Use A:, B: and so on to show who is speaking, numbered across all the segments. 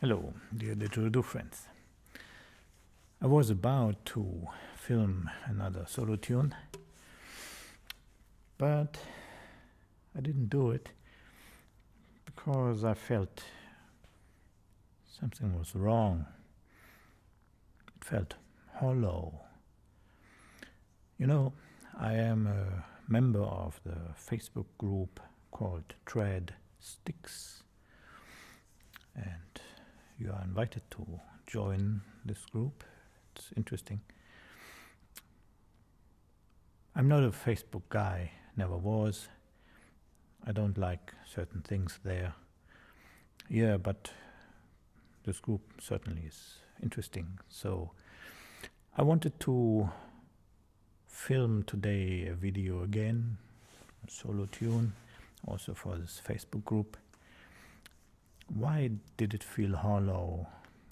A: Hello, dear Didgeridoo friends. I was about to film another solo tune, but I didn't do it because I felt something was wrong. It felt hollow. You know, I am a member of the Facebook group called Tread Sticks, and you are invited to join this group. It's interesting. I'm not a Facebook guy, never was. I don't like certain things there. Yeah, but this group certainly is interesting. So I wanted to film today a video again, a solo tune, also for this Facebook group. Why did it feel hollow?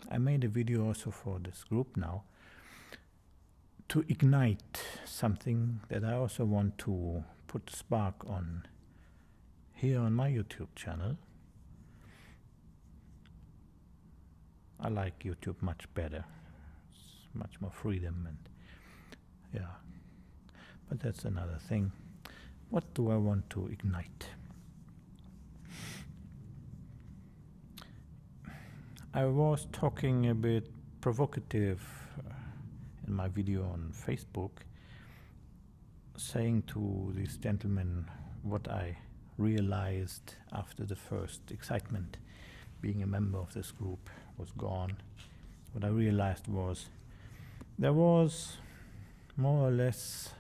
A: I made a video also for this group now to ignite something that I also want to put a spark on here on my YouTube channel. I like YouTube much better. It's much more freedom and yeah. But that's another thing. What do I want to ignite? I was talking a bit provocative in my video on Facebook, saying to this gentleman what I realized after the first excitement being a member of this group was gone. What I realized was there was more or less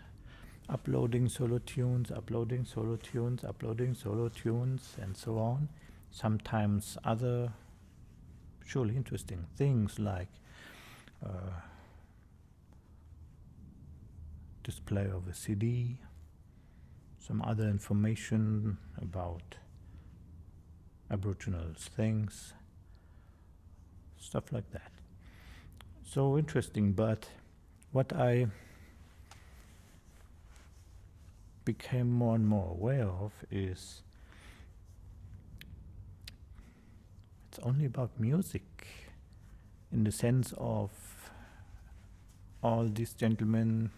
A: uploading solo tunes, and so on. Sometimes other surely interesting things like display of a CD, some other information about Aboriginal things, stuff like that. So interesting, but what I became more and more aware of is it's only about music, in the sense of all these gentlemen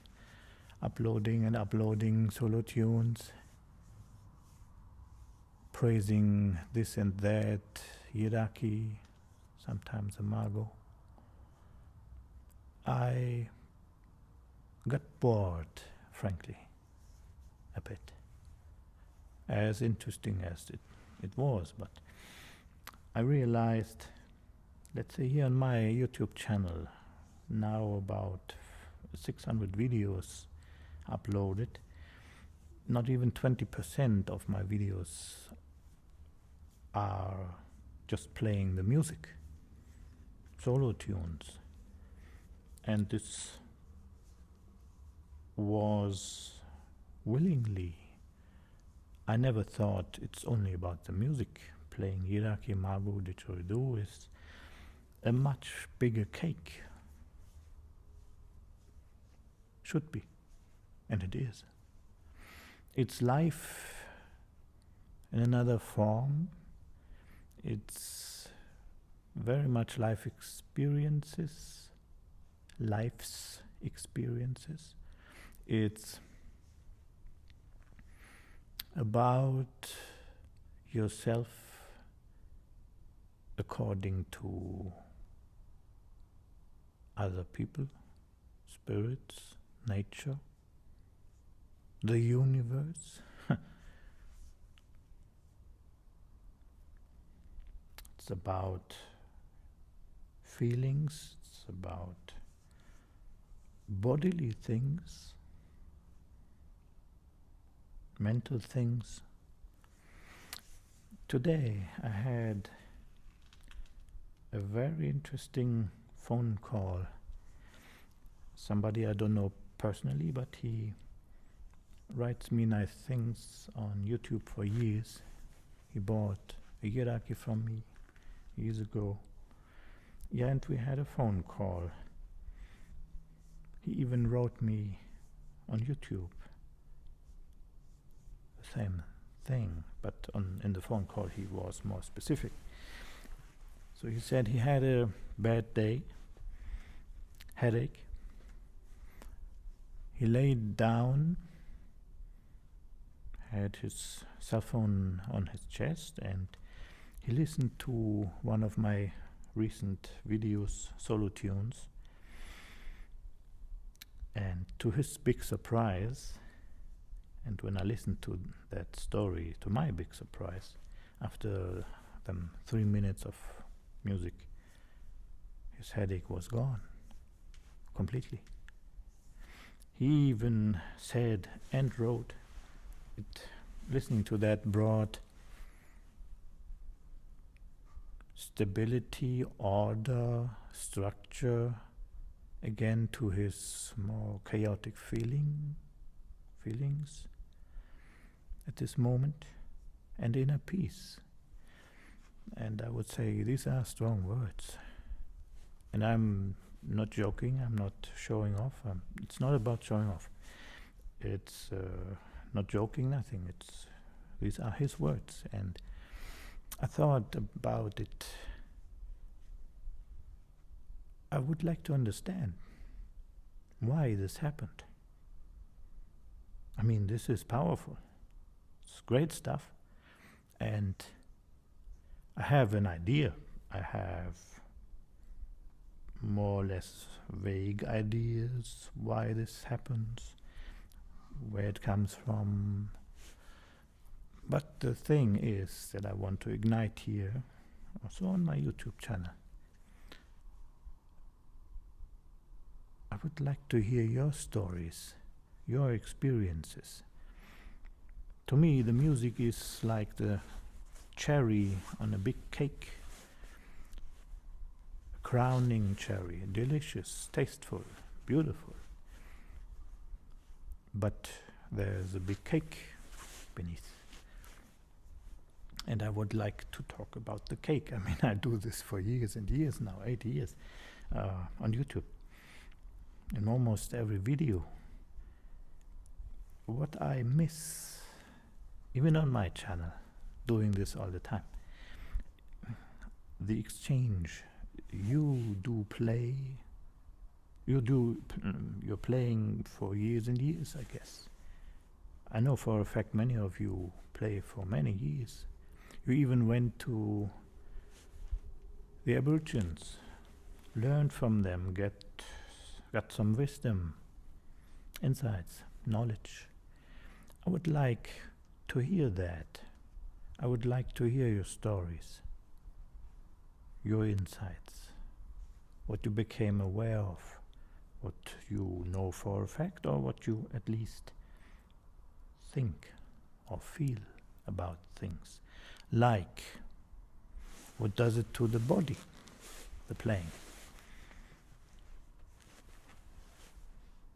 A: uploading solo tunes, praising this and that, Yidaki, sometimes a mago. I got bored, frankly, a bit. As interesting as it was, but I realized, let's say here on my YouTube channel, now about 600 videos uploaded, not even 20% of my videos are just playing the music, solo tunes. And this was willingly. I never thought it's only about the music. Playing Yidaki, mago, Didgeridoo is a much bigger cake. Should be. And it is. It's life in another form. It's very much life's experiences. It's about yourself according to other people, spirits, nature, the universe. It's about feelings, it's about bodily things, mental things. Today I had a very interesting phone call. Somebody I don't know personally, but he writes me nice things on YouTube for years. He bought a Yidaki from me years ago. Yeah, and we had a phone call. He even wrote me on YouTube the same thing, but in the phone call he was more specific. So he said he had a bad day, headache. He laid down, had his cell phone on his chest, and he listened to one of my recent videos, solo tunes. And to his big surprise, and when I listened to that story, to my big surprise, after 3 minutes of music, his headache was gone completely. He even said and wrote it. Listening to that brought stability, order, structure again to his more chaotic feelings at this moment, and inner peace. And I would say these are strong words. And I'm not joking, I'm not showing off. It's not about showing off. It's not joking, nothing. These are his words. And I thought about it. I would like to understand why this happened. I mean, this is powerful. It's great stuff. And I have an idea. I have more or less vague ideas why this happens, where it comes from. But the thing is that I want to ignite here, also on my YouTube channel. I would like to hear your stories, your experiences. To me, the music is like the cherry on a big cake. A crowning cherry, delicious, tasteful, beautiful. But there's a big cake beneath. And I would like to talk about the cake. I mean, I do this for years and years now, 8 years, on YouTube. In almost every video. What I miss, even on my channel, doing this all the time, the exchange. You do play, you're playing for years and years, I guess. I know for a fact many of you play for many years. You even went to the Aborigines, learned from them, got some wisdom, insights, knowledge. I would like to hear that. I would like to hear your stories, your insights, what you became aware of, what you know for a fact, or what you at least think or feel about things. Like, what does it to the body, the playing?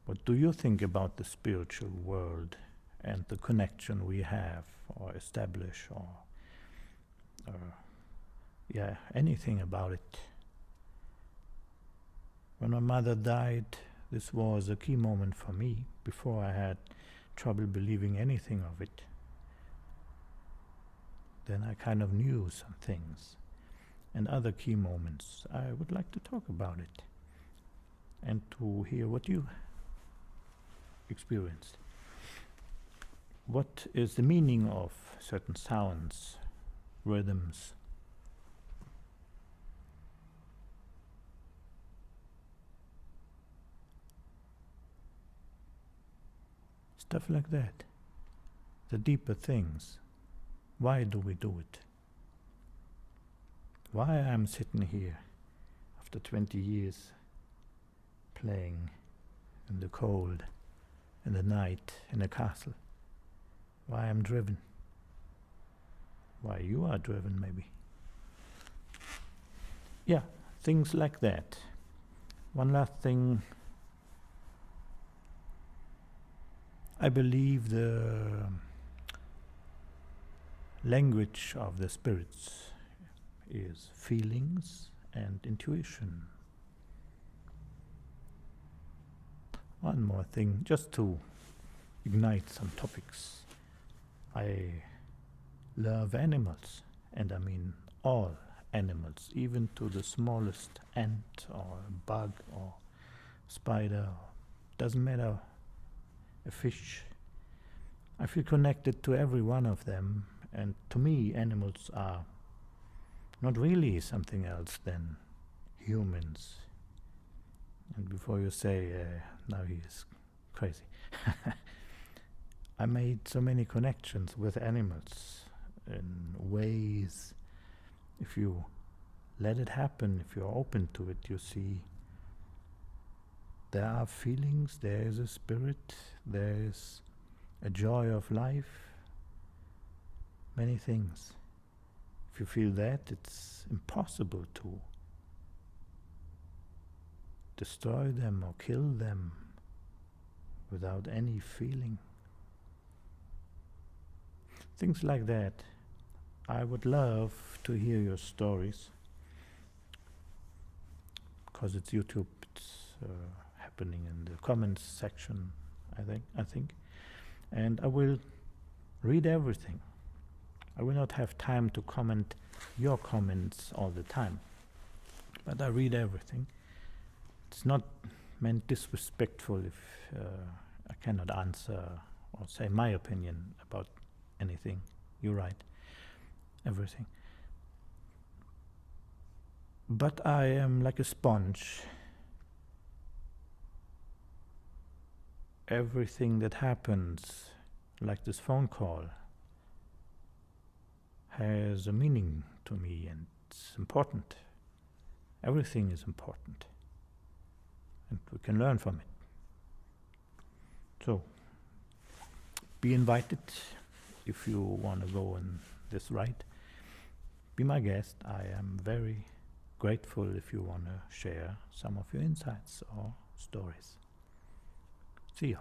A: What do you think about the spiritual world and the connection we have or establish, or anything about it? When my mother died, this was a key moment for me. Before, I had trouble believing anything of it. Then I kind of knew some things. And other key moments, I would like to talk about it and to hear what you experienced. What is the meaning of certain sounds, rhythms? Stuff like that. The deeper things. Why do we do it? Why I'm sitting here after 20 years playing in the cold, in the night, in a castle. why I'm driven, why you are driven maybe. Yeah, things like that. One last thing. I believe the language of the spirits is feelings and intuition. One more thing, just to ignite some topics. I love animals, and I mean all animals, even to the smallest ant or bug or spider, doesn't matter, a fish. I feel connected to every one of them, and to me animals are not really something else than humans. And before you say, now he is crazy, I made so many connections with animals in ways. If you let it happen, if you're open to it, you see there are feelings, there is a spirit, there is a joy of life, many things. If you feel that, it's impossible to destroy them or kill them without any feeling. Things like that. I would love to hear your stories, because it's YouTube, it's happening in the comments section, I think, and I will read everything. I will not have time to comment your comments all the time, but I read everything. It's not meant disrespectful if I cannot answer or say my opinion about anything you write, everything. But I am like a sponge. Everything that happens, like this phone call, has a meaning to me, and it's important. Everything is important, and we can learn from it. So, be invited if you want to go on this ride. Be my guest. I am very grateful if you want to share some of your insights or stories. See ya.